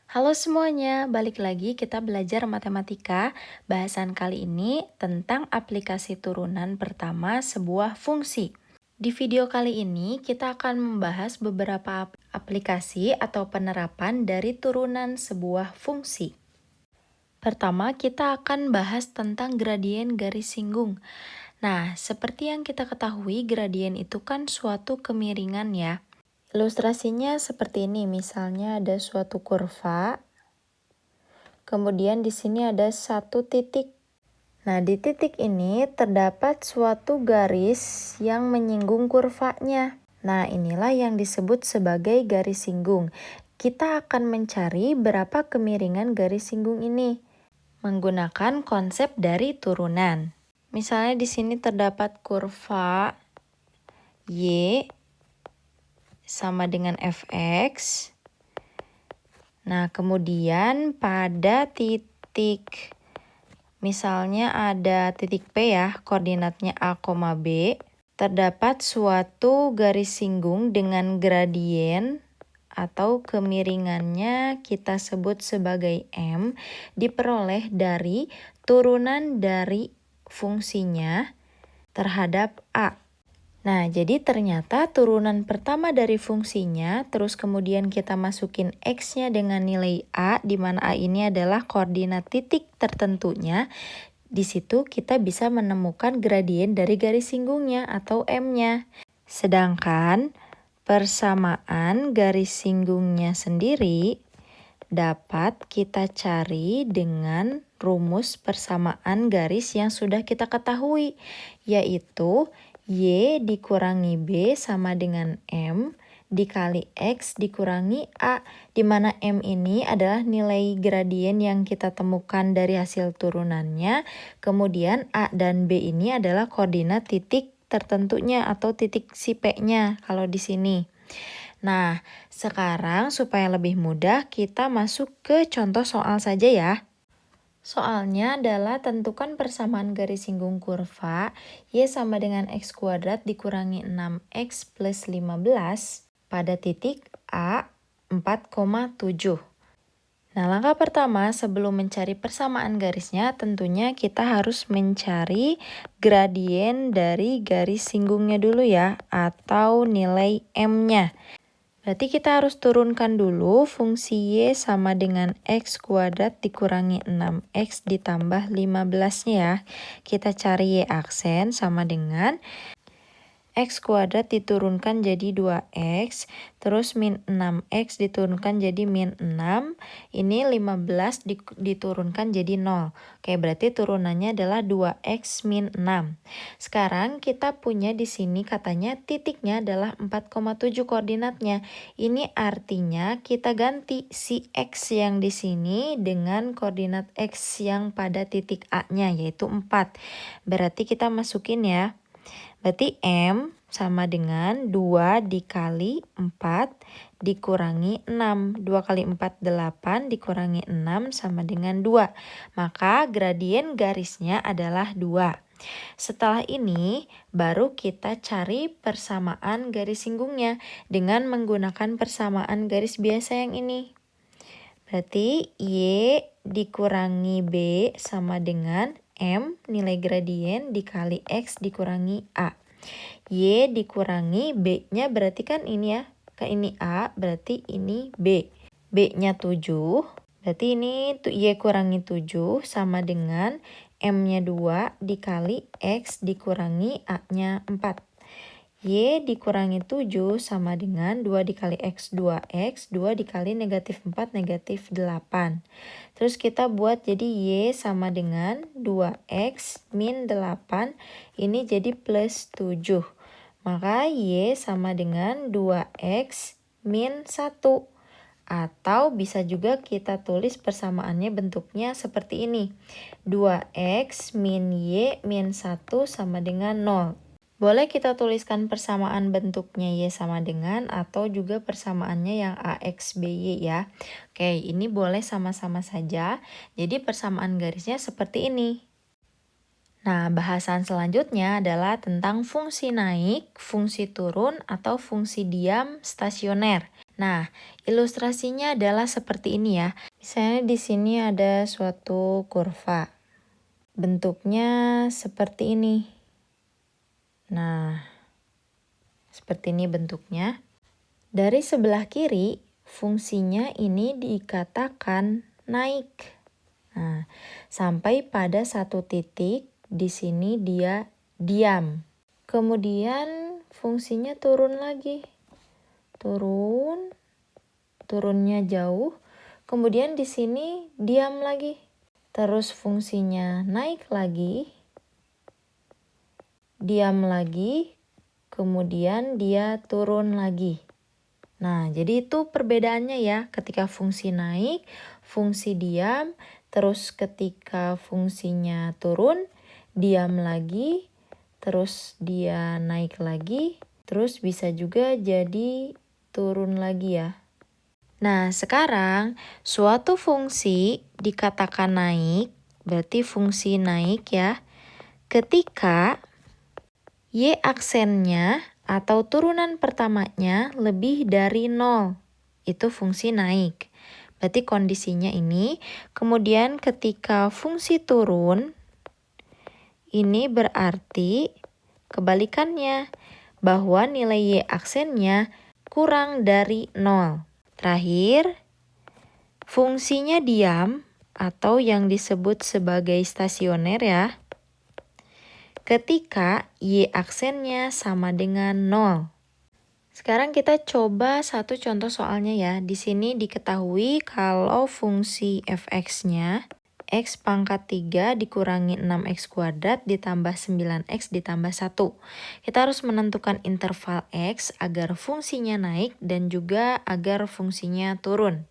Halo semuanya, balik lagi kita belajar matematika. Bahasan kali ini tentang aplikasi turunan pertama sebuah fungsi. Di video kali ini kita akan membahas beberapa aplikasi atau penerapan dari turunan sebuah fungsi. Pertama, kita akan bahas tentang gradien garis singgung. Nah, seperti yang kita ketahui, gradien itu kan suatu kemiringan ya. Ilustrasinya seperti ini, misalnya ada suatu kurva. Kemudian di sini ada satu titik. Nah, di titik ini terdapat suatu garis yang menyinggung kurvanya. Nah, inilah yang disebut sebagai garis singgung. Kita akan mencari berapa kemiringan garis singgung ini menggunakan konsep dari turunan. Misalnya di sini terdapat kurva Y sama dengan fx. Nah, kemudian pada titik, misalnya ada titik P ya, koordinatnya A, B, terdapat suatu garis singgung dengan gradien atau kemiringannya kita sebut sebagai M, diperoleh dari turunan dari fungsinya terhadap A. Nah, jadi ternyata turunan pertama dari fungsinya, terus kemudian kita masukin X-nya dengan nilai A, di mana A ini adalah koordinat titik tertentunya. Di situ kita bisa menemukan gradien dari garis singgungnya atau M-nya. Sedangkan persamaan garis singgungnya sendiri dapat kita cari dengan rumus persamaan garis yang sudah kita ketahui, yaitu Y dikurangi B sama dengan M dikali X dikurangi A, di mana M ini adalah nilai gradien yang kita temukan dari hasil turunannya, kemudian A dan B ini adalah koordinat titik tertentunya atau titik si P-nya kalau di sini. Nah, sekarang supaya lebih mudah kita masuk ke contoh soal saja ya. Soalnya adalah tentukan persamaan garis singgung kurva Y sama dengan X kuadrat dikurangi 6X plus 15 pada titik A 4,7. Nah, langkah pertama sebelum mencari persamaan garisnya tentunya kita harus mencari gradien dari garis singgungnya dulu ya, atau nilai M-nya. Berarti kita harus turunkan dulu fungsi Y sama dengan X kuadrat dikurangi 6X ditambah 15-nya ya. Kita cari Y aksen sama dengan X kuadrat diturunkan jadi 2X, terus min 6X diturunkan jadi min 6, ini 15 diturunkan jadi 0. Oke, berarti turunannya adalah 2X min 6. Sekarang kita punya di sini katanya titiknya adalah 4,7 koordinatnya. Ini artinya kita ganti si X yang di sini dengan koordinat X yang pada titik A-nya, yaitu 4. Berarti kita masukin ya. Berarti M sama dengan 2 dikali 4 dikurangi 6. 2 kali 4, 8 dikurangi 6 sama dengan 2. Maka gradien garisnya adalah 2. Setelah ini, baru kita cari persamaan garis singgungnya dengan menggunakan persamaan garis biasa yang ini. Berarti Y dikurangi B sama dengan M nilai gradien dikali X dikurangi A. Y dikurangi B-nya berarti kan ini ya. Ini A berarti ini B. B-nya 7. Berarti ini Y kurangi 7 sama dengan M-nya 2 dikali X dikurangi A-nya 4. Y dikurangi 7 sama dengan 2 dikali X, 2X, 2 dikali negatif 4, negatif 8. Terus kita buat jadi Y sama dengan 2X min 8, ini jadi plus 7. Maka Y sama dengan 2X min 1. Atau bisa juga kita tulis persamaannya bentuknya seperti ini. 2X min Y min 1 sama dengan 0. Boleh kita tuliskan persamaan bentuknya Y sama dengan atau juga persamaannya yang AX BY ya. Oke, ini boleh sama-sama saja. Jadi persamaan garisnya seperti ini. Nah, bahasan selanjutnya adalah tentang fungsi naik, fungsi turun, atau fungsi diam stasioner. Nah, ilustrasinya adalah seperti ini ya. Misalnya di sini ada suatu kurva. Bentuknya seperti ini. Nah, seperti ini bentuknya. Dari sebelah kiri, fungsinya ini dikatakan naik. Nah, sampai pada satu titik, di sini dia diam. Kemudian fungsinya turun lagi. Turunnya jauh. Kemudian di sini diam lagi. Terus fungsinya naik lagi. Diam lagi. Kemudian dia turun lagi. Nah, jadi itu perbedaannya ya. Ketika fungsi naik, fungsi diam. Terus ketika fungsinya turun, diam lagi. Terus dia naik lagi. Terus bisa juga jadi turun lagi ya. Nah, sekarang suatu fungsi dikatakan naik, berarti fungsi naik ya, ketika Y aksennya atau turunan pertamanya lebih dari 0. Itu fungsi naik. Berarti kondisinya ini. Kemudian ketika fungsi turun, ini berarti kebalikannya, bahwa nilai Y aksennya kurang dari 0. Terakhir, fungsinya diam atau yang disebut sebagai stasioner ya, ketika Y aksennya sama dengan 0. Sekarang kita coba satu contoh soalnya ya. Di sini diketahui kalau fungsi fx-nya x pangkat 3 dikurangi 6x kuadrat ditambah 9x ditambah 1. Kita harus menentukan interval x agar fungsinya naik dan juga agar fungsinya turun.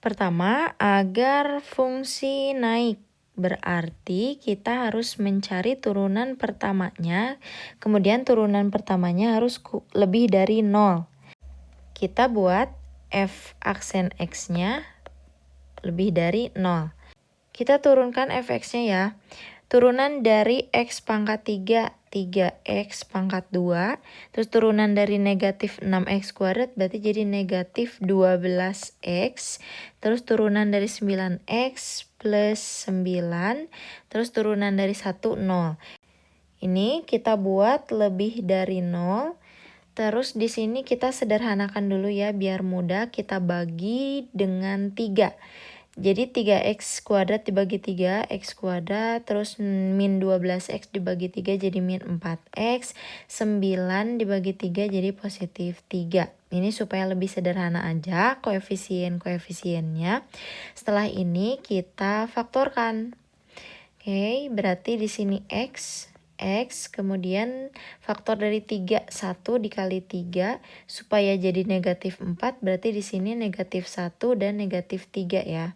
Pertama, agar fungsi naik. Berarti kita harus mencari turunan pertamanya, kemudian turunan pertamanya harus lebih dari 0. Kita buat f aksen x-nya lebih dari 0. Kita turunkan fx-nya ya. Turunan dari x pangkat 3, 3x pangkat 2. Terus turunan dari negatif 6x kuadrat berarti jadi negatif 12x. Terus turunan dari 9x plus 9. Terus turunan dari 1, 0. Ini kita buat lebih dari 0. Terus di sini kita sederhanakan dulu ya biar mudah. Kita bagi dengan 3. Jadi 3x kuadrat dibagi 3, x kuadrat, terus min 12x dibagi 3 jadi min 4x, 9 dibagi 3 jadi positif 3. Ini supaya lebih sederhana aja koefisien-koefisiennya. Setelah ini kita faktorkan. Oke, berarti di sini x, kemudian faktor dari 3, 1 dikali 3, supaya jadi negatif 4, berarti di sini negatif 1 dan negatif 3 ya.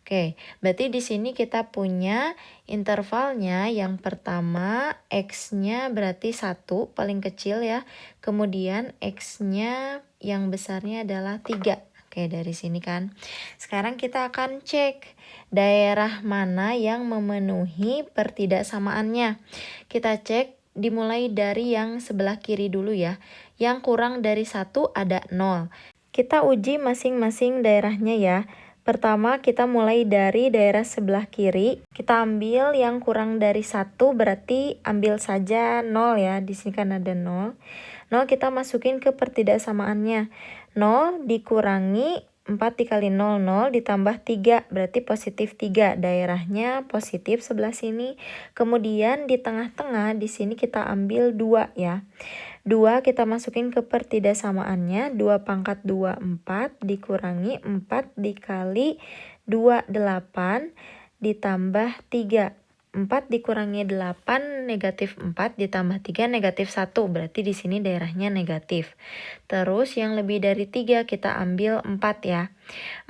Oke, berarti di sini kita punya intervalnya yang pertama x-nya berarti 1 paling kecil ya. Kemudian x-nya yang besarnya adalah 3. Oke, dari sini kan. Sekarang kita akan cek daerah mana yang memenuhi pertidaksamaannya. Kita cek dimulai dari yang sebelah kiri dulu ya. Yang kurang dari 1 ada 0. Kita uji masing-masing daerahnya ya. Pertama kita mulai dari daerah sebelah kiri. Kita ambil yang kurang dari 1 berarti ambil saja 0 ya. Di sini kan ada 0. 0 kita masukin ke pertidaksamaannya. 0 dikurangi 4 dikali 0, 0 ditambah 3 berarti positif 3. Daerahnya positif sebelah sini. Kemudian di tengah-tengah di sini kita ambil 2 ya. 2 kita masukin ke pertidaksamaannya, 2 pangkat 2, 4, dikurangi 4 dikali 2, 8, ditambah 3. 4 dikurangi 8, negatif 4, ditambah 3, negatif 1. Berarti di sini daerahnya negatif. Terus yang lebih dari 3 kita ambil 4 ya.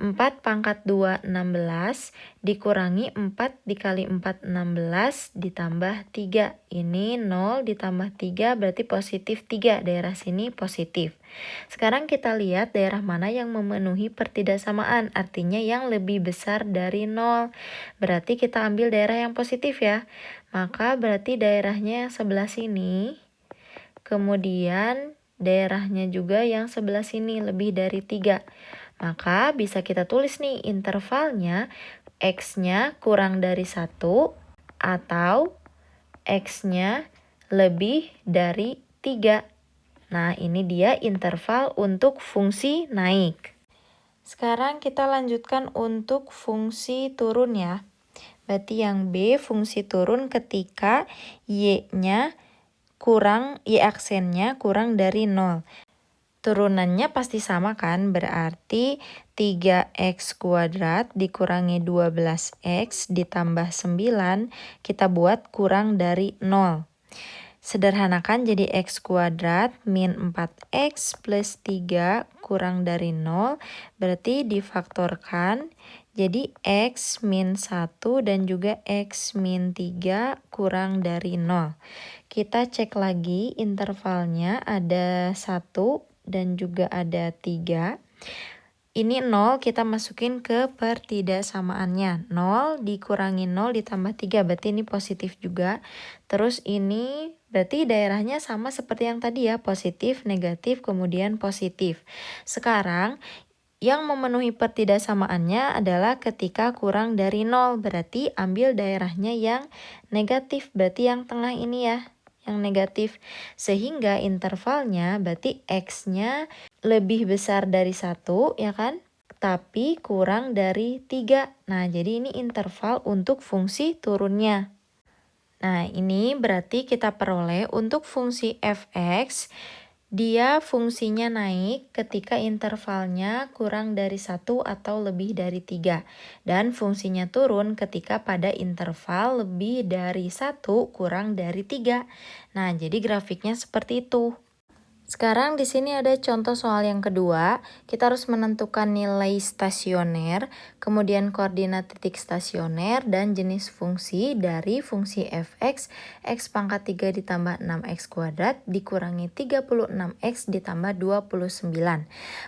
4 pangkat 2, 16, dikurangi 4 dikali 4, 16, ditambah 3. Ini 0 ditambah 3 berarti positif 3. Daerah sini positif. Sekarang kita lihat daerah mana yang memenuhi pertidaksamaan. Artinya yang lebih besar dari 0. Berarti kita ambil daerah yang positif ya. Maka berarti daerahnya yang sebelah sini. Kemudian daerahnya juga yang sebelah sini lebih dari 3. Maka bisa kita tulis nih intervalnya X-nya kurang dari 1 atau X-nya lebih dari 3. Nah, ini dia interval untuk fungsi naik. Sekarang kita lanjutkan untuk fungsi turun ya. Berarti yang B fungsi turun ketika Y-nya Y aksennya kurang dari 0. Turunannya pasti sama kan? Berarti 3x kuadrat dikurangi 12x ditambah 9 kita buat kurang dari 0. Sederhanakan jadi x kuadrat min 4x plus 3 kurang dari 0. Berarti difaktorkan jadi x min 1 dan juga x min 3 kurang dari 0. Kita cek lagi intervalnya ada 1 dan juga ada 3. Ini 0 kita masukin ke pertidaksamaannya. 0 dikurangi 0 ditambah 3 berarti ini positif juga. Terus ini berarti daerahnya sama seperti yang tadi ya, positif, negatif, kemudian positif. Sekarang yang memenuhi pertidaksamaannya adalah ketika kurang dari 0, berarti ambil daerahnya yang negatif, berarti yang tengah ini ya, yang negatif. Sehingga intervalnya berarti X-nya lebih besar dari 1, ya kan? Tapi kurang dari 3. Nah, jadi ini interval untuk fungsi turunnya. Nah, ini berarti kita peroleh untuk fungsi f(x), dia fungsinya naik ketika intervalnya kurang dari 1 atau lebih dari 3. Dan fungsinya turun ketika pada interval lebih dari 1 kurang dari 3. Nah, jadi grafiknya seperti itu. Sekarang di sini ada contoh soal yang kedua. Kita harus menentukan nilai stasioner, kemudian koordinat titik stasioner, dan jenis fungsi dari fungsi f(x), x pangkat 3 ditambah 6x kuadrat dikurangi 36x ditambah 29.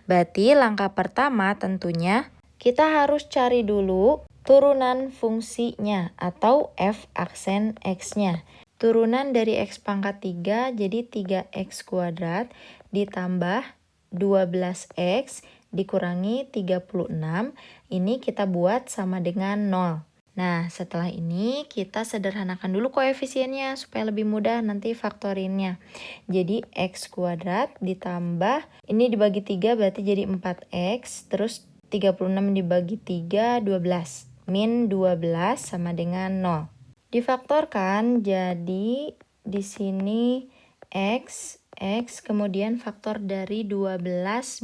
Berarti langkah pertama tentunya kita harus cari dulu turunan fungsinya atau f aksen x-nya. Turunan dari x pangkat 3 jadi 3x kuadrat ditambah 12x dikurangi 36. Ini kita buat sama dengan 0. Nah, setelah ini kita sederhanakan dulu koefisiennya supaya lebih mudah nanti faktorinnya. Jadi x kuadrat ditambah, ini dibagi 3 berarti jadi 4x, terus 36 dibagi 3, 12. Min 12 sama dengan 0. Difaktorkan jadi di sini x kemudian faktor dari 12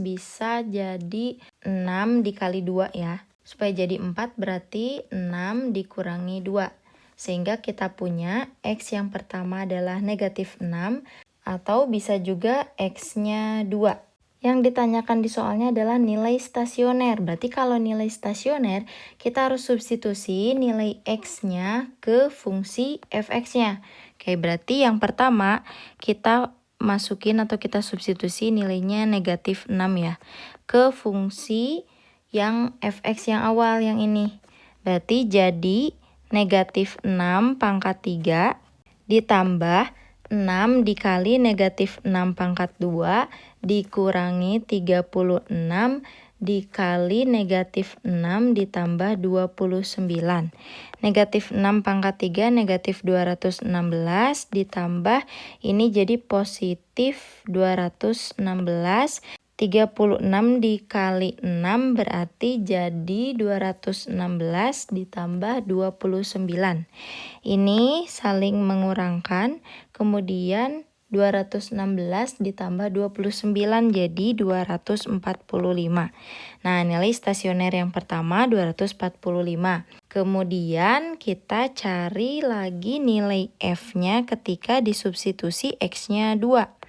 bisa jadi 6 dikali 2 ya. Supaya jadi 4 berarti 6 dikurangi 2. Sehingga kita punya x yang pertama adalah negatif 6 atau bisa juga x-nya 2. Yang ditanyakan di soalnya adalah nilai stasioner. Berarti kalau nilai stasioner, kita harus substitusi nilai X-nya ke fungsi fx-nya. Oke, berarti yang pertama kita masukin atau kita substitusi nilainya negatif 6 ya. Ke fungsi yang fx yang awal yang ini. Berarti jadi negatif 6 pangkat 3 ditambah 6 dikali negatif 6 pangkat 2 dikurangi 36 dikali negatif 6 ditambah 29. Negatif 6 pangkat 3 negatif 216 ditambah ini jadi positif 216. 36 dikali 6 berarti jadi 216 ditambah 29. Ini saling mengurangkan, kemudian 216 ditambah 29 jadi 245. Nah, nilai stasioner yang pertama 245. Kemudian kita cari lagi nilai F-nya ketika disubstitusi X-nya 2.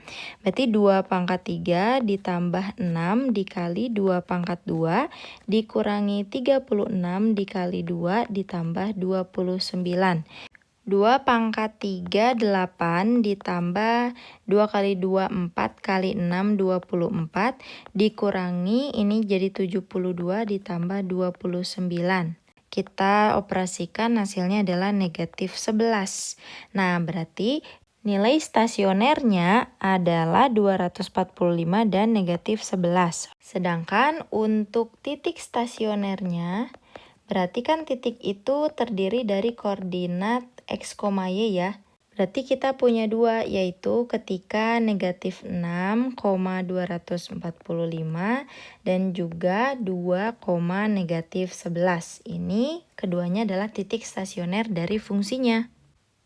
Berarti 2 pangkat 3 ditambah 6 dikali 2 pangkat 2 dikurangi 36 dikali 2 ditambah 29. 2 pangkat 3 8 ditambah 2 kali 2 4 kali 6 24 dikurangi ini jadi 72 ditambah 29. Kita operasikan hasilnya adalah negatif 11. Nah, berarti Nilai stasionernya adalah 245 dan negatif 11. Sedangkan untuk titik stasionernya, berarti kan titik itu terdiri dari koordinat x, y ya. Berarti kita punya dua, yaitu ketika negatif 6,245 dan juga 2, negatif 11. Ini keduanya adalah titik stasioner dari fungsinya.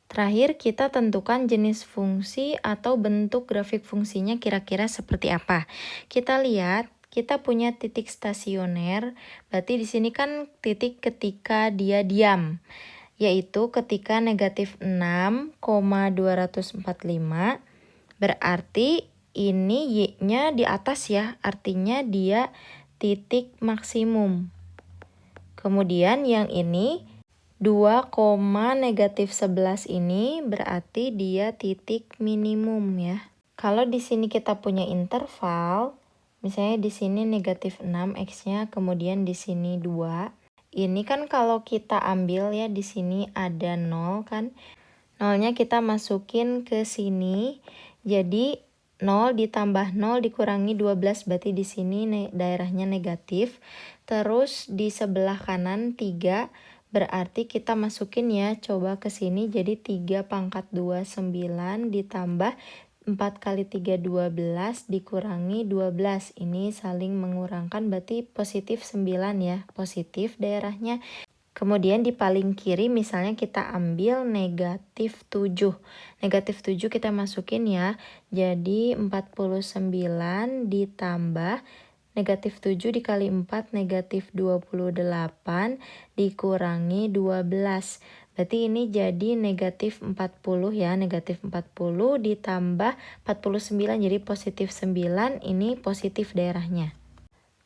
Terakhir, kita tentukan jenis fungsi atau bentuk grafik fungsinya kira-kira seperti apa. Kita lihat, kita punya titik stasioner, berarti di sini kan titik ketika dia diam, yaitu ketika negatif 6,245, berarti ini Y-nya di atas ya, artinya dia titik maksimum. Kemudian yang ini 2, negatif 11 ini berarti dia titik minimum ya. Kalau di sini kita punya interval, misalnya di sini negatif 6 X-nya, kemudian di sini 2. Ini kan kalau kita ambil ya, di sini ada 0 kan. 0-nya kita masukin ke sini. Jadi 0 ditambah 0 dikurangi 12, berarti di sini daerahnya negatif. Terus di sebelah kanan 3, berarti kita masukin ya, coba ke sini, jadi 3 pangkat 2, 9 ditambah 4 kali 3, 12 dikurangi 12. Ini saling mengurangkan, berarti positif 9 ya, positif daerahnya. Kemudian di paling kiri misalnya kita ambil negatif 7. Negatif 7 kita masukin ya, jadi 49 ditambah negatif 7 dikali 4, negatif 28 dikurangi 12. Berarti ini jadi negatif 40 ya, negatif 40 ditambah 49, jadi positif 9, ini positif daerahnya.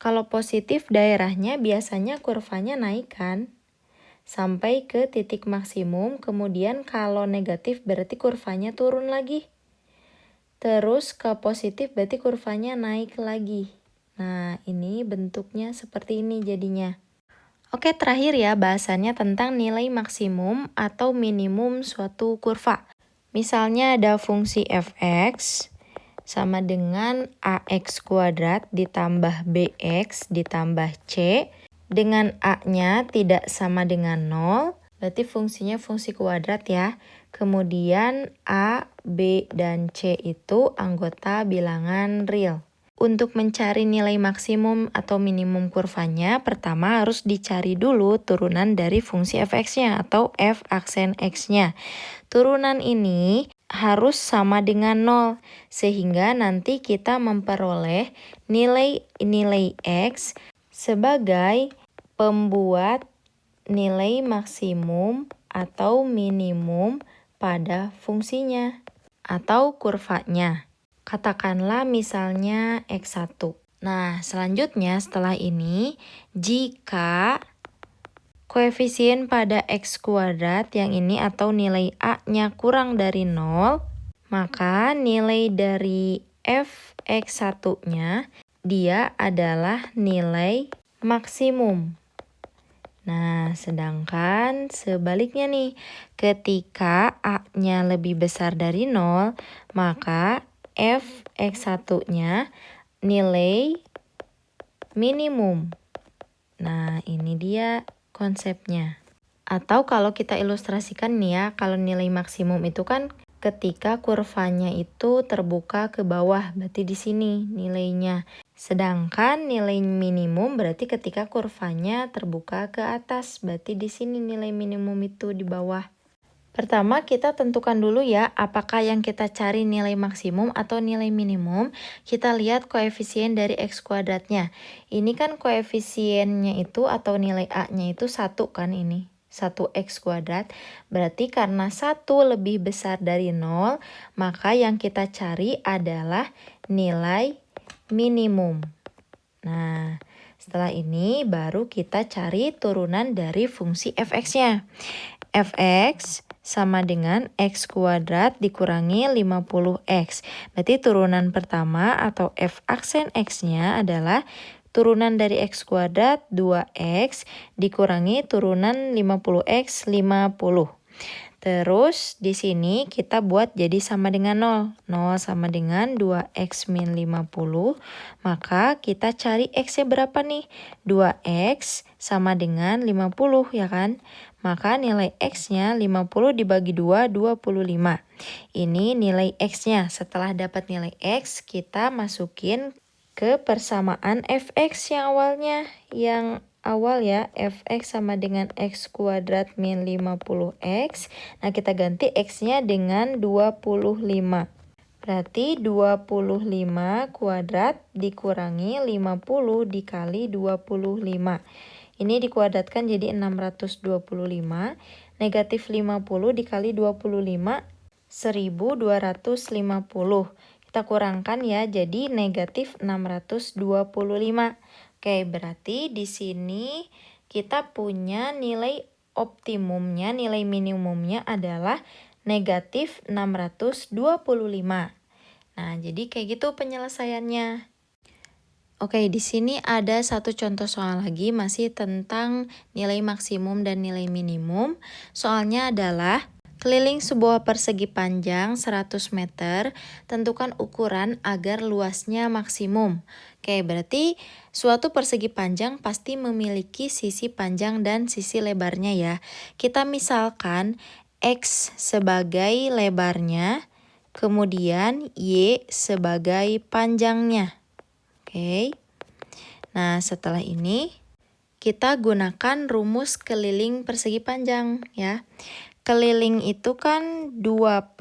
Kalau positif daerahnya biasanya kurvanya naik kan, sampai ke titik maksimum, kemudian kalau negatif berarti kurvanya turun lagi. Terus ke positif berarti kurvanya naik lagi. Nah, ini bentuknya seperti ini jadinya. Oke, terakhir ya bahasannya tentang nilai maksimum atau minimum suatu kurva. Misalnya ada fungsi fx sama dengan ax kuadrat ditambah bx ditambah c. Dengan a-nya tidak sama dengan 0, berarti fungsinya fungsi kuadrat ya. Kemudian a, b, dan c itu anggota bilangan real. Untuk mencari nilai maksimum atau minimum kurvanya, pertama harus dicari dulu turunan dari fungsi fx-nya atau f aksen x-nya. Turunan ini harus sama dengan 0, sehingga nanti kita memperoleh nilai x sebagai pembuat nilai maksimum atau minimum pada fungsinya atau kurvanya. Katakanlah misalnya X1. Nah, selanjutnya setelah ini, jika koefisien pada X kuadrat yang ini atau nilai A-nya kurang dari 0, maka nilai dari fx1-nya dia adalah nilai maksimum. Nah, sedangkan sebaliknya nih, ketika A-nya lebih besar dari 0, maka fx1-nya nilai minimum. Nah, ini dia konsepnya. Atau kalau kita ilustrasikan nih ya, kalau nilai maksimum itu kan ketika kurvanya itu terbuka ke bawah, berarti di sini nilainya. Sedangkan nilai minimum berarti ketika kurvanya terbuka ke atas, berarti di sini nilai minimum itu di bawah. Pertama kita tentukan dulu ya, apakah yang kita cari nilai maksimum atau nilai minimum. Kita lihat koefisien dari X kuadratnya. Ini kan koefisiennya itu atau nilai A-nya itu 1 kan ini. 1x kuadrat. Berarti karena 1 lebih besar dari 0, maka yang kita cari adalah nilai minimum. Nah, setelah ini baru kita cari turunan dari fungsi fx-nya. Fx sama dengan x kuadrat dikurangi 50x. Berarti turunan pertama atau f aksen x-nya adalah turunan dari x kuadrat 2x dikurangi turunan 50x 50. Terus di sini kita buat jadi sama dengan 0. 0 sama dengan 2x min 50. Maka kita cari x-nya berapa nih? 2x sama dengan 50 ya kan? Maka nilai x-nya 50 dibagi 2, 25. Ini nilai x-nya. Setelah dapat nilai x, kita masukin ke persamaan fx yang awalnya. Yang awal ya, fx sama dengan x kuadrat min 50x. Nah, kita ganti x-nya dengan 25. Berarti 25 kuadrat dikurangi 50 dikali 25. Ini dikuadratkan jadi 625. Negatif 50 dikali 25, 1250. Kita kurangkan ya, jadi negatif 625. Oke, berarti di sini kita punya nilai optimumnya, nilai minimumnya adalah negatif 625. Nah, jadi kayak gitu penyelesaiannya. Oke, di sini ada satu contoh soal lagi masih tentang nilai maksimum dan nilai minimum. Soalnya adalah keliling sebuah persegi panjang 100 meter, tentukan ukuran agar luasnya maksimum. Oke, berarti suatu persegi panjang pasti memiliki sisi panjang dan sisi lebarnya ya. Kita misalkan X sebagai lebarnya, kemudian Y sebagai panjangnya. Oke. Nah, setelah ini kita gunakan rumus keliling persegi panjang ya. Keliling itu kan 2P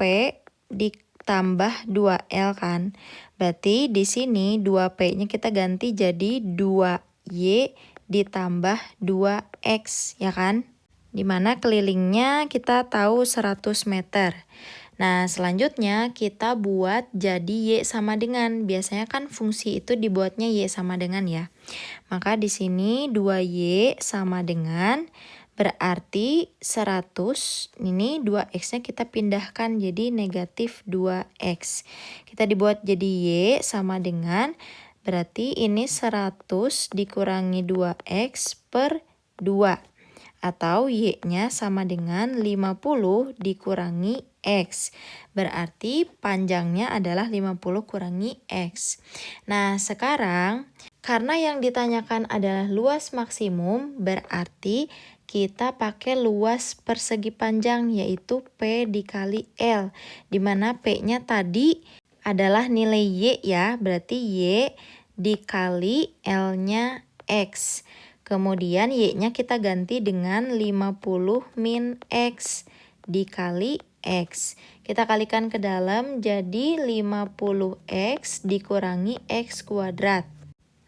ditambah 2L kan. Berarti di sini 2P-nya kita ganti jadi 2Y ditambah 2X ya kan. Dimana kelilingnya kita tahu 100 meter. Nah, selanjutnya kita buat jadi Y sama dengan. Biasanya kan fungsi itu dibuatnya Y sama dengan ya. Maka di sini 2Y sama dengan, berarti 100, ini 2x-nya kita pindahkan jadi negatif 2x. Kita dibuat jadi Y sama dengan, berarti ini 100 dikurangi 2x per 2. Atau Y-nya sama dengan 50 dikurangi X. Berarti panjangnya adalah 50 kurangi X. Nah, sekarang karena yang ditanyakan adalah luas maksimum, berarti kita pakai luas persegi panjang yaitu P dikali L. Dimana P-nya tadi adalah nilai Y ya, berarti Y dikali L-nya X. Kemudian Y-nya kita ganti dengan 50 min X dikali X. Kita kalikan ke dalam jadi 50X dikurangi X kuadrat.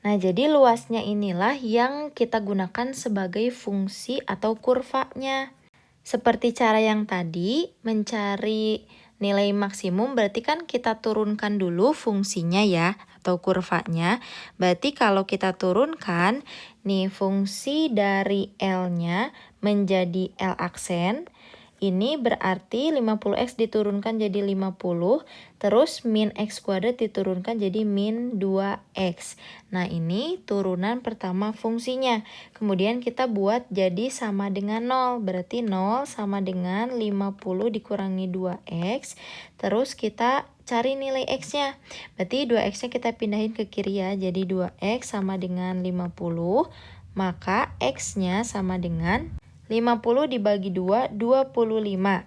Nah, jadi luasnya inilah yang kita gunakan sebagai fungsi atau kurvanya. Seperti cara yang tadi, mencari nilai maksimum berarti kan kita turunkan dulu fungsinya ya, atau kurvanya. Berarti kalau kita turunkan, nih fungsi dari L-nya menjadi L aksen. Ini berarti 50x diturunkan jadi 50, terus min x kuadrat diturunkan jadi min 2x. Nah, ini turunan pertama fungsinya. Kemudian kita buat jadi sama dengan 0, berarti 0 sama dengan 50 dikurangi 2x, terus kita cari nilai x-nya. Berarti 2x-nya kita pindahin ke kiri ya, jadi 2x sama dengan 50, maka x-nya sama dengan 50 dibagi 2, 25.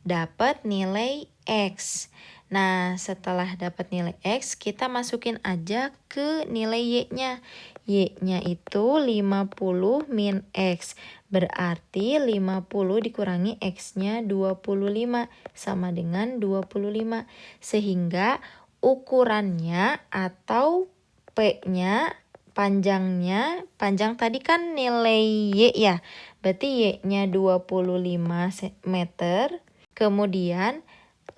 Dapat nilai X. Nah, setelah dapat nilai X, kita masukin aja ke nilai Y-nya. Y-nya itu 50 min X. Berarti 50 dikurangi X-nya 25. Sama dengan 25. Sehingga ukurannya atau P-nya, panjang tadi kan nilai Y ya. Berarti Y-nya 25 meter, kemudian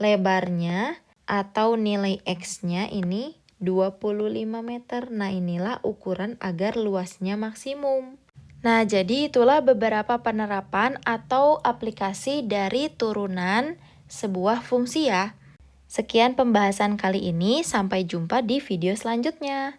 lebarnya atau nilai X-nya ini 25 meter. Nah, inilah ukuran agar luasnya maksimum. Nah, jadi itulah beberapa penerapan atau aplikasi dari turunan sebuah fungsi ya. Sekian pembahasan kali ini, sampai jumpa di video selanjutnya.